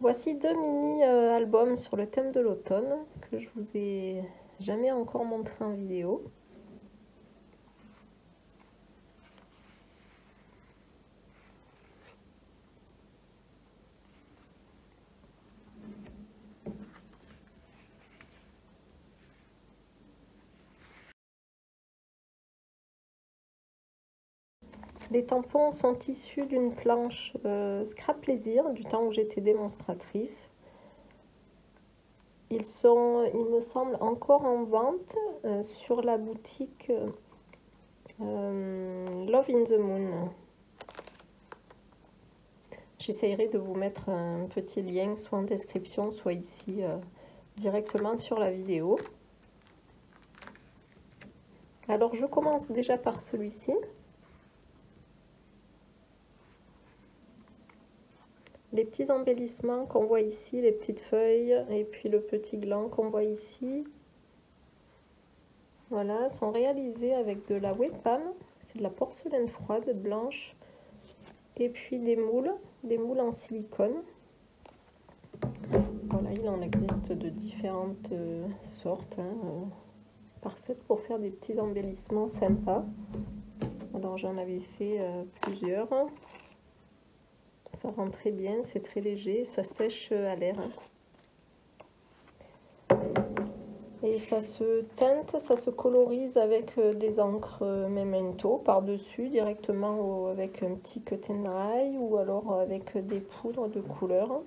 Voici deux mini-albums sur le thème de l'automne que je vous ai jamais encore montré en vidéo. Les tampons sont issus d'une planche Scrap Plaisir du temps où j'étais démonstratrice. Ils sont, il me semble, encore en vente sur la boutique Love in the Moon. J'essayerai de vous mettre un petit lien soit en description, soit ici directement sur la vidéo. Alors je commence déjà par celui-ci. Les petits embellissements qu'on voit ici, les petites feuilles et puis le petit gland qu'on voit ici, voilà, sont réalisés avec de la webpam, c'est de la porcelaine froide blanche, et puis des moules en silicone. Voilà, il en existe de différentes sortes, parfaites pour faire des petits embellissements sympas. Alors j'en avais fait plusieurs. Ça rend très bien, c'est très léger, ça sèche à l'air. Et ça se teinte, ça se colorise avec des encres Memento par-dessus, directement avec un petit cut and dry ou alors avec des poudres de couleur.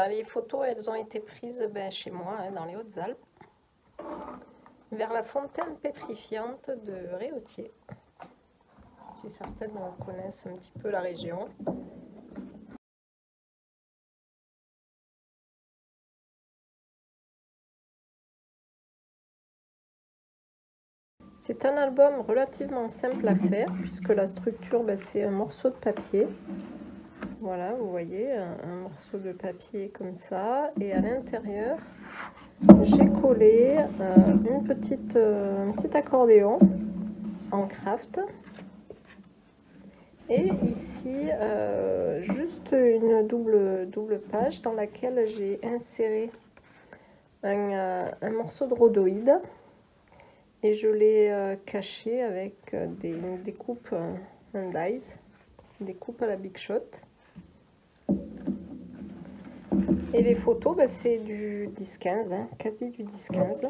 Les photos, elles ont été prises chez moi, dans les Hautes-Alpes, vers la fontaine pétrifiante de Réautier. Si certaines connaissent un petit peu la région. C'est un album relativement simple à faire, puisque la structure, c'est un morceau de papier. Voilà, vous voyez, un morceau de papier comme ça. Et à l'intérieur, j'ai collé un petit accordéon en craft. Et ici, juste une double page dans laquelle j'ai inséré un morceau de rhodoïde. Et je l'ai caché avec des coupes en dies, des coupes à la Big Shot. Et les photos, c'est du 10-15, quasi du 10-15.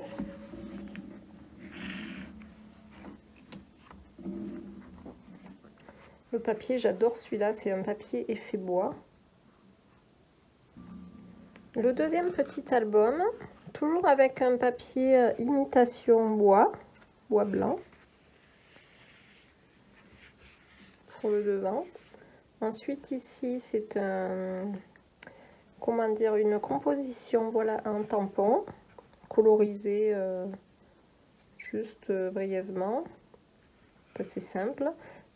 Le papier, j'adore celui-là, c'est un papier effet bois. Le deuxième petit album, toujours avec un papier imitation bois blanc pour le devant. Ensuite ici c'est une composition, voilà, un tampon colorisé juste brièvement, assez simple.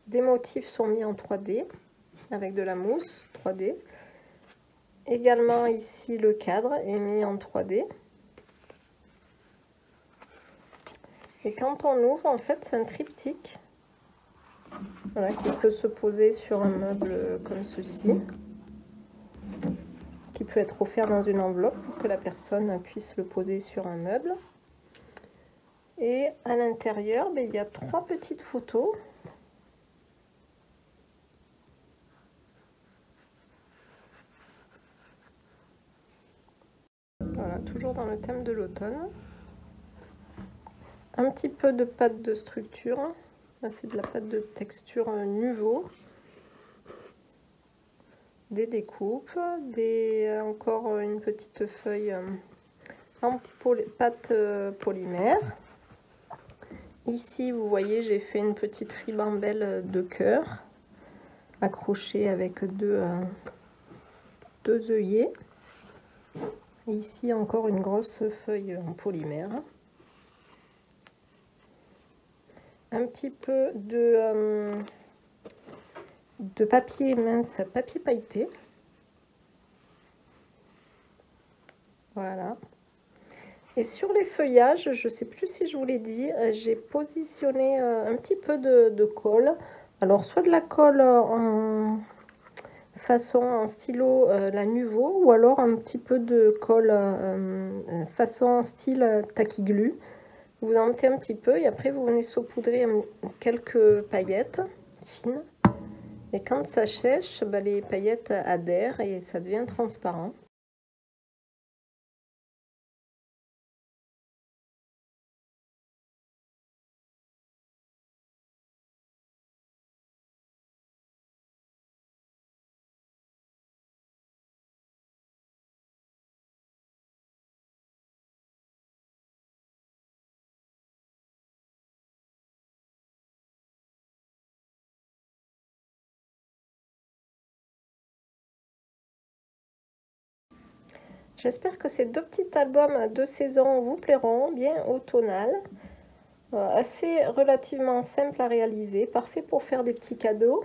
Des motifs sont mis en 3D avec de la mousse 3D. Également ici le cadre est mis en 3D. Et quand on ouvre, en fait, c'est un triptyque, voilà, qui peut se poser sur un meuble comme ceci, qui peut être offert dans une enveloppe pour que la personne puisse le poser sur un meuble. Et à l'intérieur, il y a 3 petites photos. Voilà, toujours dans le thème de l'automne. Un petit peu de pâte de structure. Là, c'est de la pâte de texture Nuvo. des découpes, encore une petite feuille en pâte polymère. Ici, vous voyez, j'ai fait une petite ribambelle de cœur accrochée avec deux œillets. Ici, encore une grosse feuille en polymère. Un petit peu de papier mince, papier pailleté. Voilà. Et sur les feuillages, je ne sais plus si je vous l'ai dit, j'ai positionné un petit peu de colle. Alors, soit de la colle en stylo la Nuvo, ou alors un petit peu de colle façon style tacky-glue. Vous en mettez un petit peu et après vous venez saupoudrer quelques paillettes fines. Et quand ça sèche, les paillettes adhèrent et ça devient transparent. J'espère que ces deux petits albums de saison vous plairont, bien automnal, assez relativement simple à réaliser, parfait pour faire des petits cadeaux.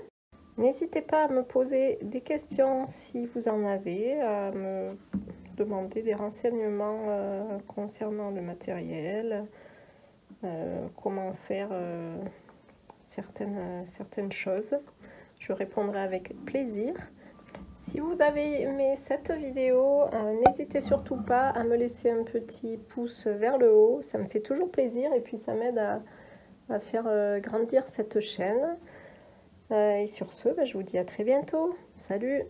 N'hésitez pas à me poser des questions si vous en avez, à me demander des renseignements concernant le matériel, comment faire certaines choses. Je répondrai avec plaisir. Si vous avez aimé cette vidéo, n'hésitez surtout pas à me laisser un petit pouce vers le haut. Ça me fait toujours plaisir et puis ça m'aide à faire grandir cette chaîne. Et sur ce, je vous dis à très bientôt. Salut!